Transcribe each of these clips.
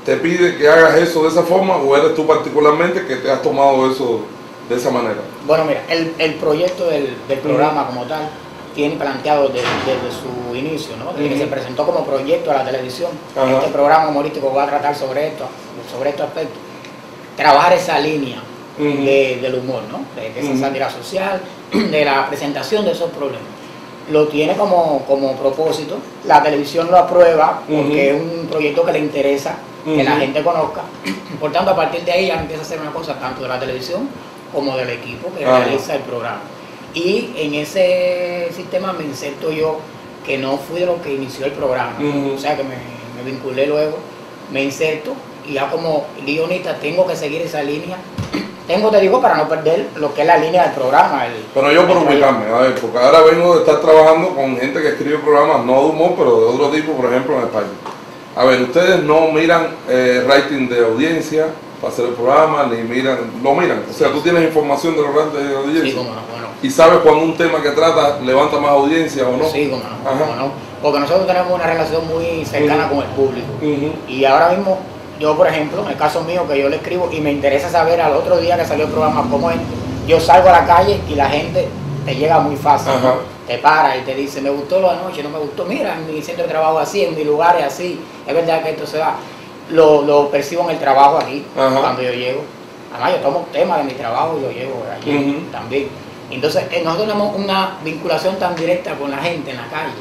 te pide que hagas eso de esa forma o eres tú particularmente que te has tomado eso de esa manera? Bueno, mira, el proyecto del programa como tal tiene planteado desde su inicio, ¿no? Desde que se presentó como proyecto a la televisión. Este programa humorístico va a tratar sobre estos aspectos. Trabajar esa línea del humor, ¿no? De esa sátira social, de la presentación de esos problemas. Lo tiene como propósito, la televisión lo aprueba porque es un proyecto que le interesa que la gente conozca. Por tanto, a partir de ahí ya empieza a hacer una cosa tanto de la televisión como del equipo que realiza el programa. Y en ese sistema me inserto yo, que no fui de los que inició el programa, o sea que me vinculé luego, me inserto y ya como guionista tengo que seguir esa línea. Te digo, para no perder lo que es la línea del programa. Pero yo por ubicarme, a ver, porque ahora vengo de estar trabajando con gente que escribe programas, no de humor, pero de otro tipo, por ejemplo, en España. A ver, ustedes no miran rating de audiencia para hacer el programa, ni miran, lo miran. O sea, tú tienes información de los ratings de audiencia. Sí, cómo no, cómo no. ¿Y sabes cuando un tema que trata levanta más audiencia o no? Sí, cómo no, cómo no. Porque nosotros tenemos una relación muy cercana con el público. Y ahora mismo, yo por ejemplo, en el caso mío, que yo le escribo y me interesa saber al otro día que salió el programa cómo es, yo salgo a la calle y la gente te llega muy fácil, te para y te dice, me gustó lo de anoche, no me gustó, mira, en mi centro de trabajo así, en mi lugar es así, es verdad que esto se da, lo percibo en el trabajo aquí, cuando yo llego. Además yo tomo temas de mi trabajo y lo llevo allí también. Entonces nosotros tenemos una vinculación tan directa con la gente en la calle,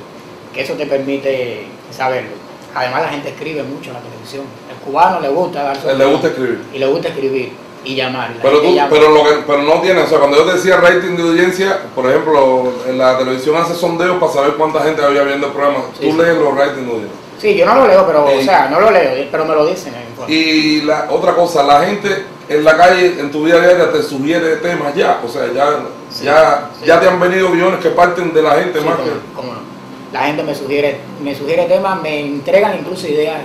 que eso te permite saberlo. Además la gente escribe mucho en la televisión. El cubano le gusta dar su le gusta escribir. Y le gusta escribir y llamar. Pero no tiene, o sea, cuando yo te decía rating de audiencia, por ejemplo, en la televisión hace sondeos para saber cuánta gente había viendo el programa. Tú lees los ratings de audiencia. Sí, yo no lo leo, pero, o sea, no lo leo, pero me lo dicen. Y la otra cosa, la gente en la calle, en tu vida diaria, te sugiere temas ya, o sea, ya te han venido guiones que parten de la gente más que... ¿Cómo no? La gente me sugiere temas, me entregan incluso ideas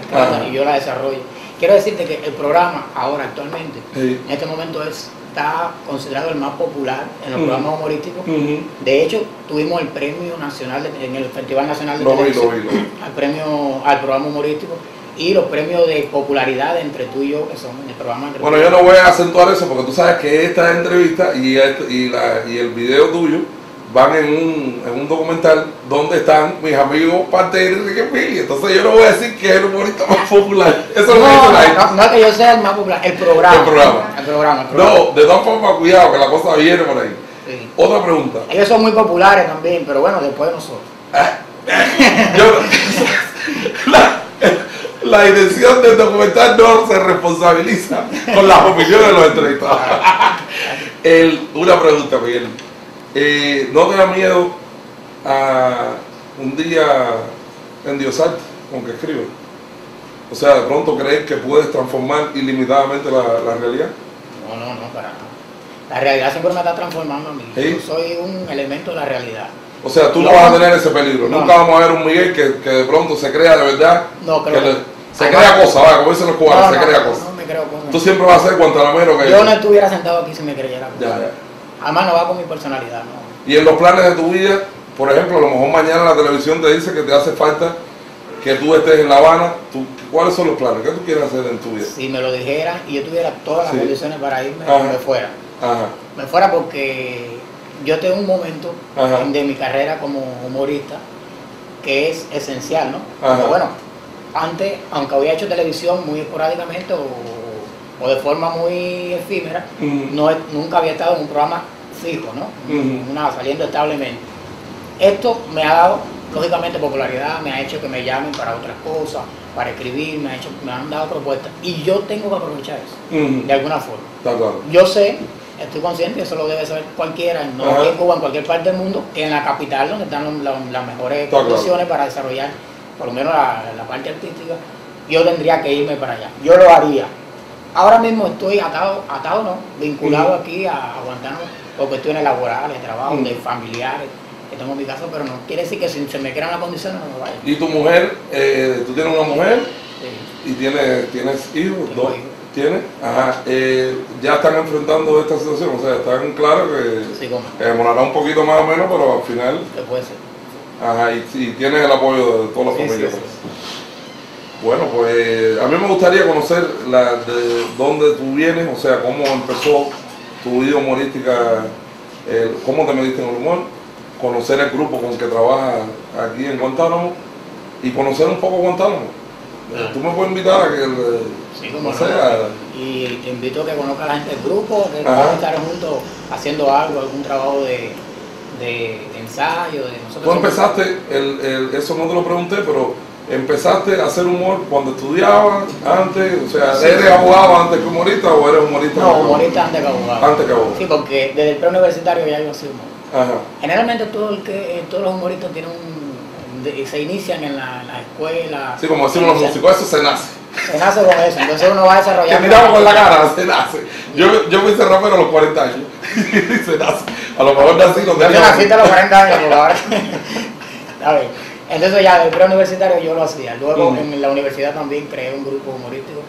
y yo las desarrollo. Quiero decirte que el programa ahora actualmente, en este momento está considerado el más popular en los programas humorísticos. De hecho, tuvimos el premio nacional en el Festival Nacional de Televisión, al programa humorístico y los premios de popularidad entre tú y yo, que son en el programa. Bueno, yo no voy a acentuar eso porque tú sabes que esta entrevista y el video tuyo van en un documental donde están mis amigos Partero y Enrique Pili. Entonces yo no voy a decir que es el humorista más popular. Eso no es que yo sea el más popular, el programa. No, de todas formas, cuidado, que la cosa viene por ahí. Sí. Otra pregunta. Ellos son muy populares también, pero bueno, después de nosotros. La dirección del documental no se responsabiliza con las opiniones de los entrevistados. Una pregunta, Miguel. ¿No te da miedo a un día endiosarte con que escribes? O sea, de pronto crees que puedes transformar ilimitadamente la realidad. No, para nada. La realidad siempre me está transformando a mí. ¿Sí? Yo soy un elemento de la realidad. O sea, tú no vas a tener ese peligro. Nunca vamos a ver un Miguel que de pronto se crea de verdad. No, creo que se crea cosas, como dicen los cubanos, se crea cosas. No me creo cosas. Tú siempre vas a ser guantanamero que yo no estuviera sentado aquí si me creyera cosas. Ya. Además no va con mi personalidad, ¿no? Y en los planes de tu vida, por ejemplo, a lo mejor mañana la televisión te dice que te hace falta que tú estés en La Habana. ¿Cuáles son los planes? ¿Qué tú quieres hacer en tu vida? Si me lo dijeran y yo tuviera todas las condiciones para irme, me fuera. Me fuera porque yo tengo un momento de mi carrera como humorista que es esencial, ¿no? Pero bueno, antes, aunque había hecho televisión muy esporádicamente o de forma muy efímera, nunca había estado en un programa fijo, ¿no? Saliendo establemente. Esto me ha dado, lógicamente, popularidad, me ha hecho que me llamen para otras cosas, para escribir, me han dado propuestas y yo tengo que aprovechar eso, de alguna forma. Está claro. Yo sé, estoy consciente, eso lo debe saber cualquiera, no aquí en Cuba, en cualquier parte del mundo, que en la capital, donde están las mejores condiciones para desarrollar, por lo menos la parte artística, yo tendría que irme para allá. Yo lo haría. Ahora mismo estoy atado no, vinculado aquí a Guantánamo por cuestiones laborales, trabajo, de familiares, que tengo en mi casa, pero no quiere decir que si se me crean las condiciones no me vaya. ¿Y tu mujer, tú tienes una mujer? Sí. ¿Y tienes hijos? Tengo hijos. ¿Tienes? Ajá. Ya están enfrentando esta situación, o sea, están claros que demorará un poquito más o menos, pero al final... ¿Qué puede ser? Ajá, y tienes el apoyo de toda la familia. Sí. Bueno, pues a mí me gustaría conocer de dónde tú vienes, o sea, cómo empezó tu vida humorística, cómo te metiste en el humor, conocer el grupo con que trabajas aquí en Guantánamo y conocer un poco Guantánamo. Tú me puedes invitar a que sí, como no, y te invito a que conozca a la gente del grupo, que vamos a estar juntos haciendo algo, algún trabajo de ensayo. Nosotros tú empezaste, eso no te lo pregunté, pero empezaste a hacer humor cuando estudiabas, antes, o sea, sí, ¿eres abogado antes que humorista o eres humorista? No, humorista antes que abogado. Antes que abogado. Sí, porque desde el preuniversitario ya yo hacía humor. Ajá. Generalmente todos los humoristas tienen se inician en la escuela. Sí, como decimos los músicos, eso se nace. Se nace con eso, entonces uno va desarrollando. Que miramos con la cara, se nace. Yo me hice rapero a los 40 años. Se nace. A lo mejor nací los años. Yo naciste a los 40 años, por ahora. A ver. Entonces ya del preuniversitario yo lo hacía. Luego en la universidad también creé un grupo humorístico.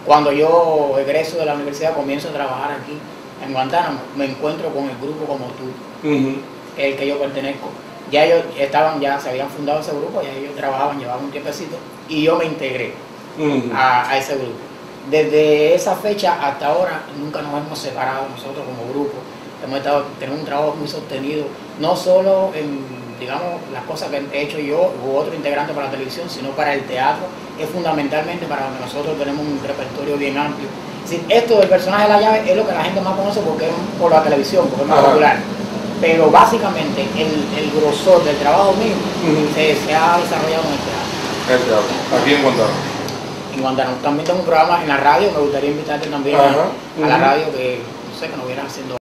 Cuando yo egreso de la universidad comienzo a trabajar aquí en Guantánamo, me encuentro con el grupo como tú, el que yo pertenezco. Ya ellos se habían fundado ese grupo, ya ellos trabajaban, llevaban un tiempecito y yo me integré a ese grupo. Desde esa fecha hasta ahora nunca nos hemos separado nosotros como grupo. Tenemos un trabajo muy sostenido, no solo en, digamos, las cosas que he hecho yo u otro integrante para la televisión, sino para el teatro. Es fundamentalmente para donde nosotros tenemos un repertorio bien amplio. Es decir, esto del personaje de la llave es lo que la gente más conoce porque es por la televisión, porque es más popular. Pero básicamente el grosor del trabajo mío se ha desarrollado en el teatro. El teatro, aquí en Guantánamo. En Guantánamo. También tengo un programa en la radio, me gustaría invitarte también a la radio que, no sé, que nos vieran haciendo